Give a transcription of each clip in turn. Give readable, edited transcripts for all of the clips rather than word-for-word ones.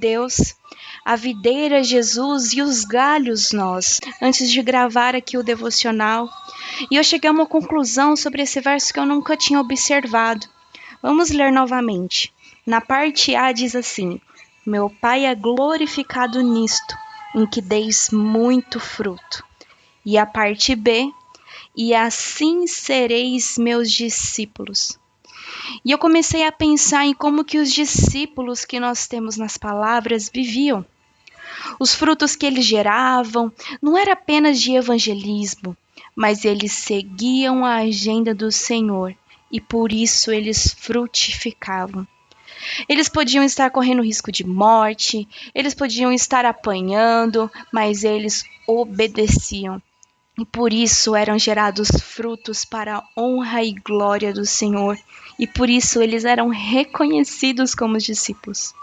Deus, a videira Jesus e os galhos nós, antes de gravar aqui o devocional. E eu cheguei a uma conclusão sobre esse verso que eu nunca tinha observado. Vamos ler novamente. Na parte A diz assim: meu Pai é glorificado nisto, em que deis muito fruto. E a parte B: e assim sereis meus discípulos. E eu comecei a pensar em como que os discípulos que nós temos nas palavras viviam. Os frutos que eles geravam não era apenas de evangelismo, mas eles seguiam a agenda do Senhor e por isso eles frutificavam. Eles podiam estar correndo risco de morte, eles podiam estar apanhando, mas eles obedeciam. E por isso eram gerados frutos para a honra e glória do Senhor. E por isso eles eram reconhecidos como discípulos.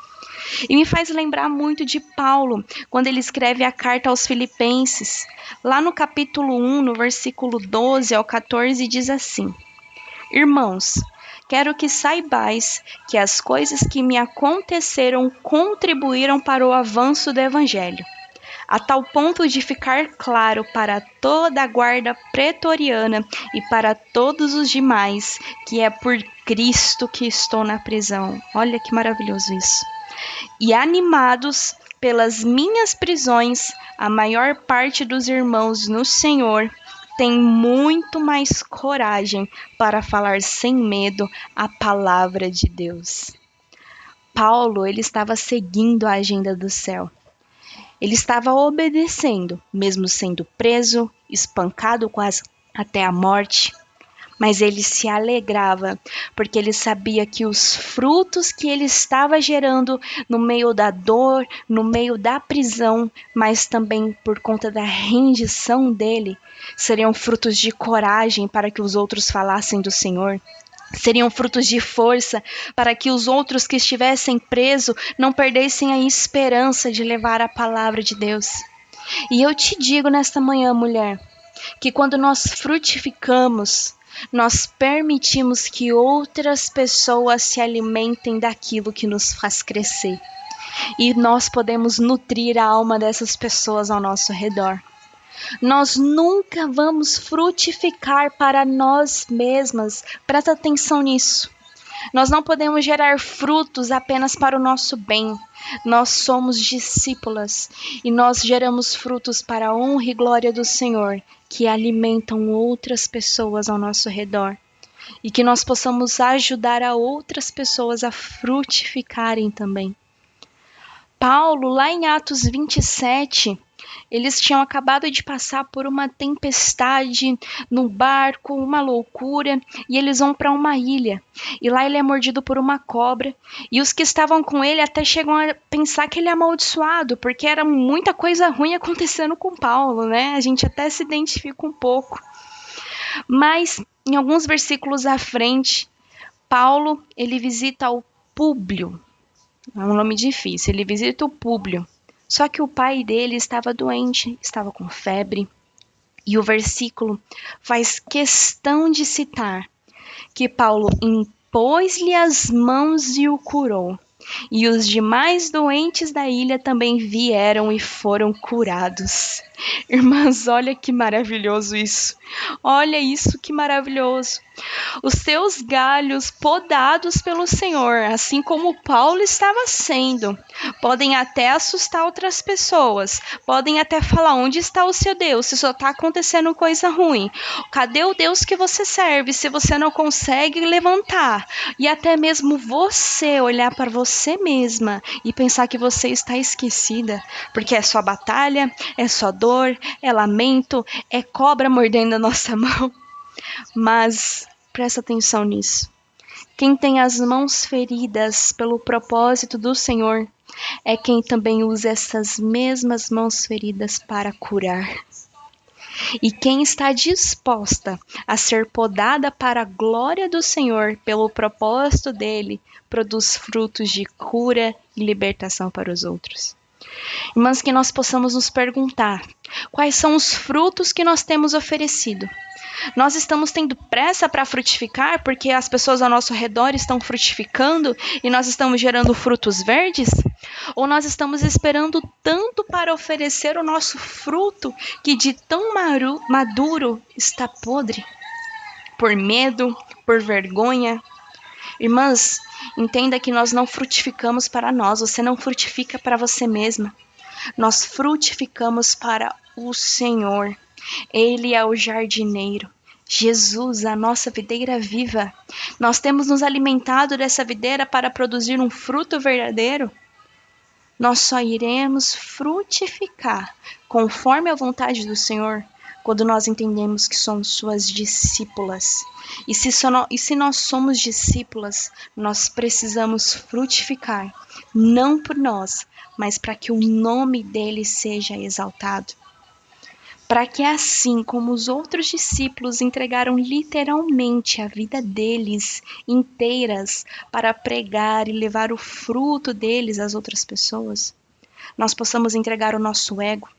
E me faz lembrar muito de Paulo, quando ele escreve a carta aos Filipenses. Lá no capítulo 1, no versículo 12 ao 14, diz assim: irmãos, quero que saibais que as coisas que me aconteceram contribuíram para o avanço do Evangelho, a tal ponto de ficar claro para toda a guarda pretoriana e para todos os demais que é por Cristo que estou na prisão. Olha que maravilhoso isso. E animados pelas minhas prisões, a maior parte dos irmãos no Senhor tem muito mais coragem para falar sem medo a palavra de Deus. Paulo, ele estava seguindo a agenda do céu. Ele estava obedecendo, mesmo sendo preso, espancado quase até a morte. Mas ele se alegrava, porque ele sabia que os frutos que ele estava gerando no meio da dor, no meio da prisão, mas também por conta da rendição dele, seriam frutos de coragem para que os outros falassem do Senhor. Seriam frutos de força para que os outros que estivessem presos não perdessem a esperança de levar a palavra de Deus. E eu te digo nesta manhã, mulher, que quando nós frutificamos, nós permitimos que outras pessoas se alimentem daquilo que nos faz crescer. E nós podemos nutrir a alma dessas pessoas ao nosso redor. Nós nunca vamos frutificar para nós mesmas. Presta atenção nisso. Nós não podemos gerar frutos apenas para o nosso bem. Nós somos discípulas e nós geramos frutos para a honra e glória do Senhor, que alimentam outras pessoas ao nosso redor. E que nós possamos ajudar a outras pessoas a frutificarem também. Paulo, lá em Atos 27, eles tinham acabado de passar por uma tempestade no barco, uma loucura, e eles vão para uma ilha. E lá ele é mordido por uma cobra, e os que estavam com ele até chegam a pensar que ele é amaldiçoado, porque era muita coisa ruim acontecendo com Paulo, né? A gente até se identifica um pouco. Mas, em alguns versículos à frente, Paulo, ele visita o Públio. É um nome difícil, ele visita o Públio. Só que o pai dele estava doente, estava com febre. E o versículo faz questão de citar que Paulo impôs-lhe as mãos e o curou. E os demais doentes da ilha também vieram e foram curados. Irmãs, olha que maravilhoso isso. Olha isso que maravilhoso. Os seus galhos podados pelo Senhor, assim como Paulo estava sendo, podem até assustar outras pessoas. Podem até falar: onde está o seu Deus? Se só está acontecendo coisa ruim. Cadê o Deus que você serve se você não consegue levantar? E até mesmo você olhar para você mesma e pensar que você está esquecida, porque é só batalha, é só dor, é lamento, é cobra mordendo a nossa mão. Mas presta atenção nisso. Quem tem as mãos feridas pelo propósito do Senhor é quem também usa essas mesmas mãos feridas para curar. E quem está disposta a ser podada para a glória do Senhor pelo propósito dele, produz frutos de cura e libertação para os outros. Irmãs, que nós possamos nos perguntar: quais são os frutos que nós temos oferecido? Nós estamos tendo pressa para frutificar porque as pessoas ao nosso redor estão frutificando e nós estamos gerando frutos verdes? Ou nós estamos esperando tanto para oferecer o nosso fruto que de tão maduro está podre? Por medo, por vergonha. Irmãs, entenda que nós não frutificamos para nós, você não frutifica para você mesma. Nós frutificamos para o Senhor. Ele é o jardineiro. Jesus, a nossa videira viva. Nós temos nos alimentado dessa videira para produzir um fruto verdadeiro. Nós só iremos frutificar conforme a vontade do Senhor quando nós entendemos que somos suas discípulas. E se nós somos discípulas, nós precisamos frutificar, não por nós, mas para que o nome dele seja exaltado. Para que assim como os outros discípulos entregaram literalmente a vida deles inteiras para pregar e levar o fruto deles às outras pessoas, nós possamos entregar o nosso ego,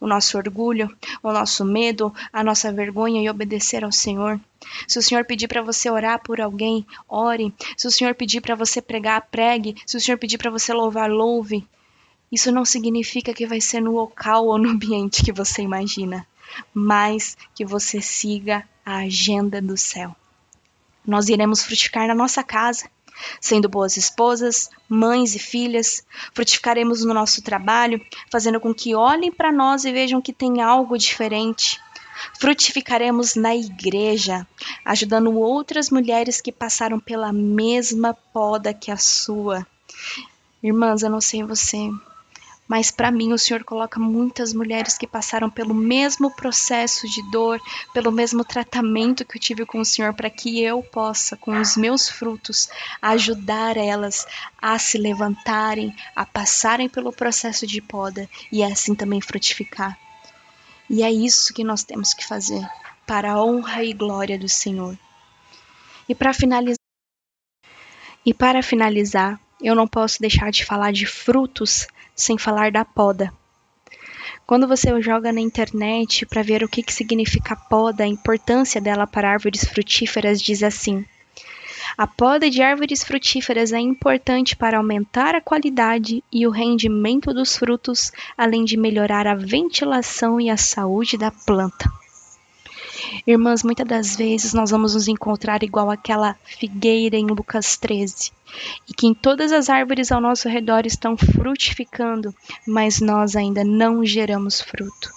o nosso orgulho, o nosso medo, a nossa vergonha e obedecer ao Senhor. Se o Senhor pedir para você orar por alguém, ore. Se o Senhor pedir para você pregar, pregue. Se o Senhor pedir para você louvar, louve. Isso não significa que vai ser no local ou no ambiente que você imagina, mas que você siga a agenda do céu. Nós iremos frutificar na nossa casa, sendo boas esposas, mães e filhas. Frutificaremos no nosso trabalho, fazendo com que olhem para nós e vejam que tem algo diferente. Frutificaremos na igreja, ajudando outras mulheres que passaram pela mesma poda que a sua. Irmãs, eu não sei você, mas para mim o Senhor coloca muitas mulheres que passaram pelo mesmo processo de dor, pelo mesmo tratamento que eu tive com o Senhor, para que eu possa, com os meus frutos, ajudar elas a se levantarem, a passarem pelo processo de poda e assim também frutificar. E é isso que nós temos que fazer, para a honra e glória do Senhor. E para finalizar, eu não posso deixar de falar de frutos sem falar da poda. Quando você joga na internet para ver o que significa a poda, a importância dela para árvores frutíferas, diz assim: a poda de árvores frutíferas é importante para aumentar a qualidade e o rendimento dos frutos, além de melhorar a ventilação e a saúde da planta. Irmãs, muitas das vezes nós vamos nos encontrar igual aquela figueira em Lucas 13, e que em todas as árvores ao nosso redor estão frutificando, mas nós ainda não geramos fruto.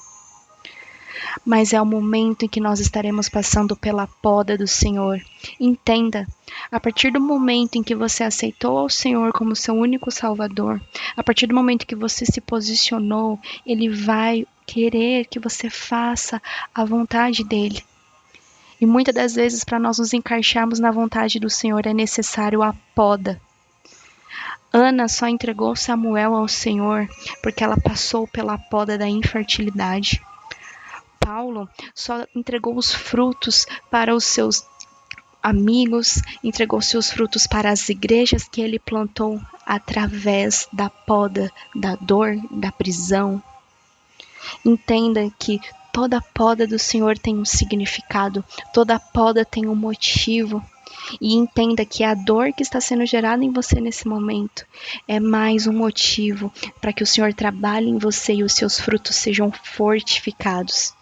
Mas é o momento em que nós estaremos passando pela poda do Senhor. Entenda, a partir do momento em que você aceitou ao Senhor como seu único Salvador, a partir do momento que você se posicionou, Ele vai querer que você faça a vontade dEle. E muitas das vezes, para nós nos encaixarmos na vontade do Senhor, é necessário a poda. Ana só entregou Samuel ao Senhor porque ela passou pela poda da infertilidade. Paulo só entregou os frutos para os seus amigos, entregou seus frutos para as igrejas que ele plantou através da poda, da dor, da prisão. Entenda que toda poda do Senhor tem um significado, toda poda tem um motivo. E entenda que a dor que está sendo gerada em você nesse momento é mais um motivo para que o Senhor trabalhe em você e os seus frutos sejam fortificados.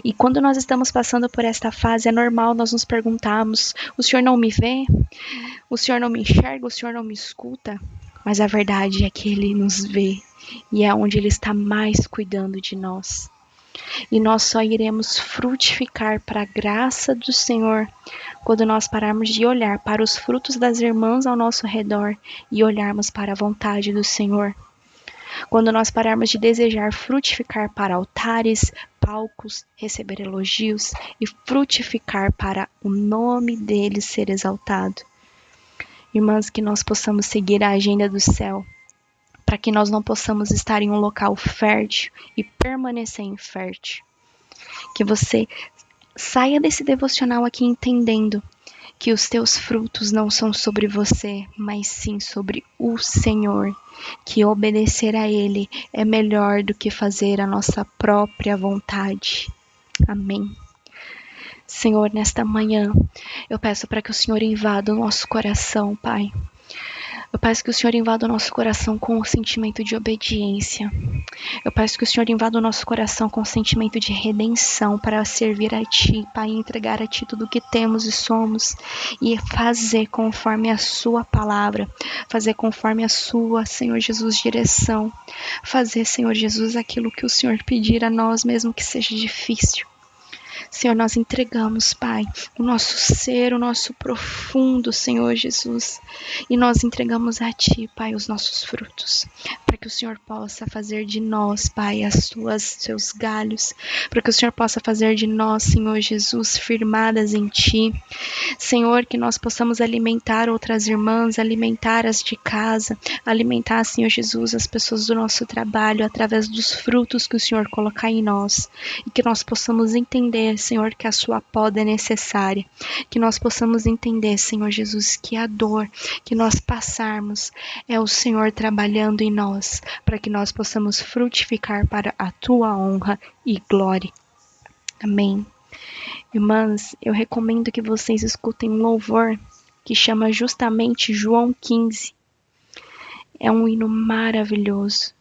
E quando nós estamos passando por esta fase, é normal nós nos perguntarmos: o Senhor não me vê? O Senhor não me enxerga? O Senhor não me escuta? Mas a verdade é que Ele nos vê e é onde Ele está mais cuidando de nós. E nós só iremos frutificar para a graça do Senhor quando nós pararmos de olhar para os frutos das irmãs ao nosso redor e olharmos para a vontade do Senhor. Quando nós pararmos de desejar frutificar para altares, palcos, receber elogios e frutificar para o nome dele ser exaltado. Irmãs, que nós possamos seguir a agenda do céu, para que nós não possamos estar em um local fértil e permanecer infértil. Que você saia desse devocional aqui entendendo que os teus frutos não são sobre você, mas sim sobre o Senhor, que obedecer a Ele é melhor do que fazer a nossa própria vontade. Amém. Senhor, nesta manhã, eu peço para que o Senhor invada o nosso coração, Pai. Eu peço que o Senhor invada o nosso coração com o sentimento de obediência. Eu peço que o Senhor invada o nosso coração com o sentimento de redenção para servir a Ti, Pai, e entregar a Ti tudo o que temos e somos e fazer conforme a Sua palavra, fazer conforme a Sua, Senhor Jesus, direção. Fazer, Senhor Jesus, aquilo que o Senhor pedir a nós, mesmo que seja difícil. Senhor, nós entregamos, Pai, o nosso ser, o nosso profundo, Senhor Jesus. E nós entregamos a Ti, Pai, os nossos frutos. Para que o Senhor possa fazer de nós, Pai, seus galhos. Para que o Senhor possa fazer de nós, Senhor Jesus, firmadas em Ti. Senhor, que nós possamos alimentar outras irmãs, alimentar as de casa, alimentar, Senhor Jesus, as pessoas do nosso trabalho, através dos frutos que o Senhor colocar em nós. E que nós possamos entender, Senhor, que a Sua poda é necessária. Que nós possamos entender, Senhor Jesus, que a dor que nós passarmos é o Senhor trabalhando em nós, para que nós possamos frutificar para a Tua honra e glória. Amém. Irmãs, eu recomendo que vocês escutem um louvor que chama justamente João 15. É um hino maravilhoso.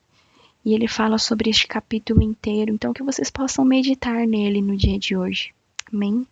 E ele fala sobre este capítulo inteiro, então que vocês possam meditar nele no dia de hoje. Amém?